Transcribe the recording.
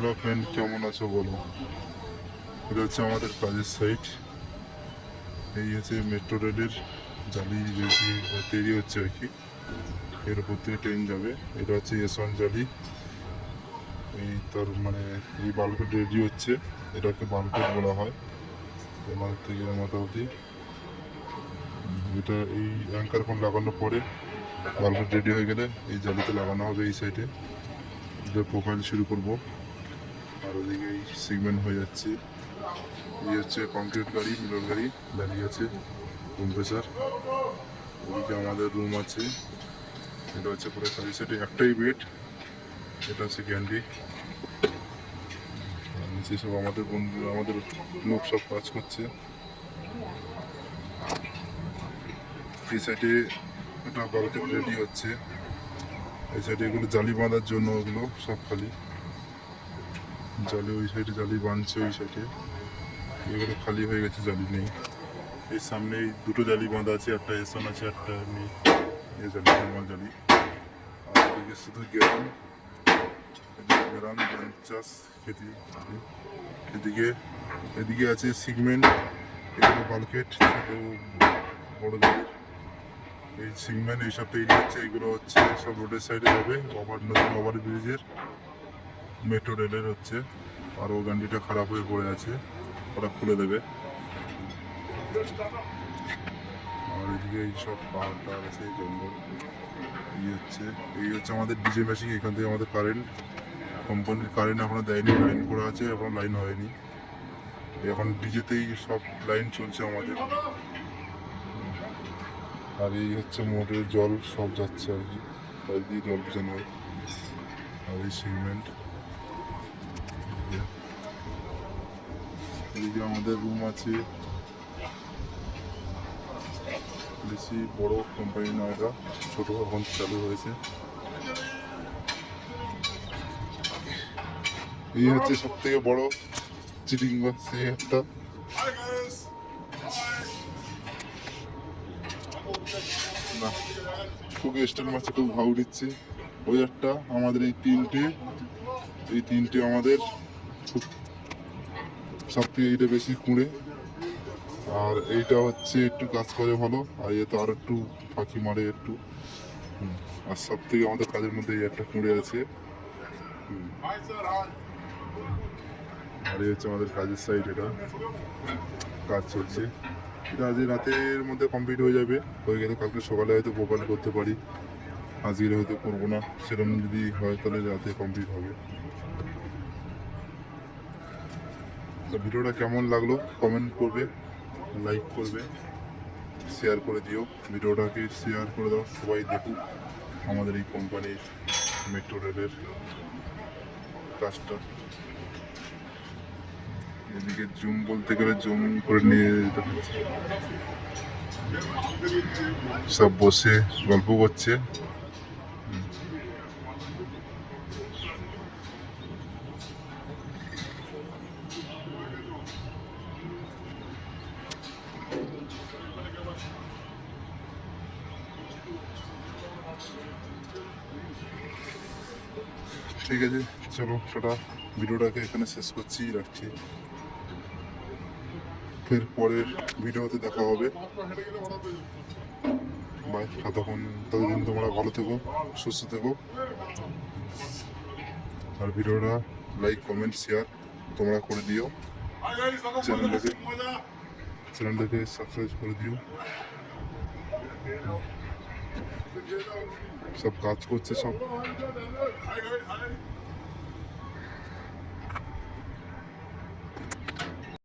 Hello friend, কেমন আছো বলো? এটা হচ্ছে আমাদের কাজের সাইট। এই হচ্ছে মেট্রো রেলের জালি তৈরি হচ্ছে আর কি। এর উপর থেকে ট্রেন যাবে। এটা হচ্ছে S1 জালি। এই তার মানে এই বাল্কেট রেডি হচ্ছে। এটাকে বাল্কেট বলা হয়। এবার থেকে মোটামুটি এটা এই অ্যাঙ্কার কোণ লাগানোর পরে বাল্কেট রেডি হয়ে গেলে এই জালিতে লাগানো হবে এই সাইডে। এটা প্রোফাইল শুরু করবো। আর ওদিকে এই সিগমেন্ট হয়ে যাচ্ছে। এই হচ্ছে কংক্রিট গাড়ি, মিলর গাড়ি দাঁড়িয়ে আছে, কম্প্রেসার। ওদিকে আমাদের রুম আছে। এটা হচ্ছে পুরো খালি সেটে একটাই বেড। এটা হচ্ছে ক্যান্ডি। নিচে সব আমাদের বন্ধু, আমাদের লোক সব কাজ করছে। এই সাইডে একটা বালকেট রেডি হচ্ছে। এই সাইডে এগুলো জালি বাঁধার জন্য, ওগুলো সব খালি জালি। ওই সাইডে জালি বাঁধছে, ওই সাইডে এগুলো খালি হয়ে গেছে, জালি নেই। এর সামনে দুটো জালি বাঁধা আছে, একটা S1 আছে, একটা এমনি জালি, নর্মাল জালি। আর এদিকে শুধু গ্রাম, গ্রাম ধান চাষ খেতি। এদিকে আছে সিগমেন্ট, এগুলো বালকেট, ছোটো বড় জালি। এই সিগমেন্ট এইসব তৈরি হচ্ছে। এগুলো হচ্ছে সব রোডের সাইডে যাবে, নতুন ওভার ব্রিজের, মেট্রো রেলের হচ্ছে। আর ও গান্ডিটা খারাপ হয়ে পড়ে আছে, ওটা খুলে দেবে। আর এদিকে এই সব পাহাড়টা আছে, জঙ্গল। এই হচ্ছে আমাদের ডিজে মেশিন। এখান থেকে আমাদের কারেন্ট, কোম্পানির কারেন্ট এখনো দেয়নি, লাইন করা আছে, এখন লাইন হয়নি। এখন ডিজেতেই সব লাইন চলছে আমাদের। আর এই হচ্ছে মোটরের জল সব যাচ্ছে আর কি, পাইপ দিয়ে জল বোঝানো হয়। আর এই সিমেন্ট। এদিকে আমাদের রুম আছে। বেশি বড় কোম্পানি না, এটা ছোটো এখন চালু হয়েছে। এই হচ্ছে সব থেকে বড় চিটিং বক্স, এই একটা। না, খুব স্টাইল মারছে, খুব ভাউ দিচ্ছে। ওই একটা আমাদের এই তিনটে আমাদের সব থেকে এইটা বেশি কুঁড়ে। আর এইটা হচ্ছে একটু কাজ করে ভালো, আর এ তো আর একটু ফাঁকি মারে একটু। আর সব থেকে আমাদের কাজের মধ্যে এই একটা কুঁড়ে আছে। আর এই হচ্ছে আমাদের কাজের সাইড, এটা কাজ চলছে। এটা আজ রাতের মধ্যে কমপ্লিট হয়ে যাবে। হয়ে গেলে কালকে সকালে হয়তো প্রোফাইল করতে পারি, আজকে হয়তো করবো না। সেরকম যদি হয় তাহলে রাতে কমপ্লিট হবে। তো ভিডিওটা কেমন লাগলো কমেন্ট করবে, লাইক করবে, শেয়ার করে দিও। ভিডিওটাকে শেয়ার করে দাও, সবাই দেখুক আমাদের এই কোম্পানির মেট্রো রেলের কাজটা। এদিকে জুম বলতে গেলে জুম করে নিয়ে যেতে হচ্ছে। সব বসে গল্প করছে। ঠিক আছে, চলো টাটা। ভিডিওটাকে এখানে শেষ করছি, রাখছি। ফের পরের ভিডিওতে দেখা হবে। বাই। ততদিন তোমরা ভালো থেকো, সুস্থ থেকো। আর ভিডিওটা লাইক, কমেন্ট, শেয়ার তোমরা করে দিও। চ্যানেলটাকে সাবস্ক্রাইব করে দিও। সব কাজ করছে সব।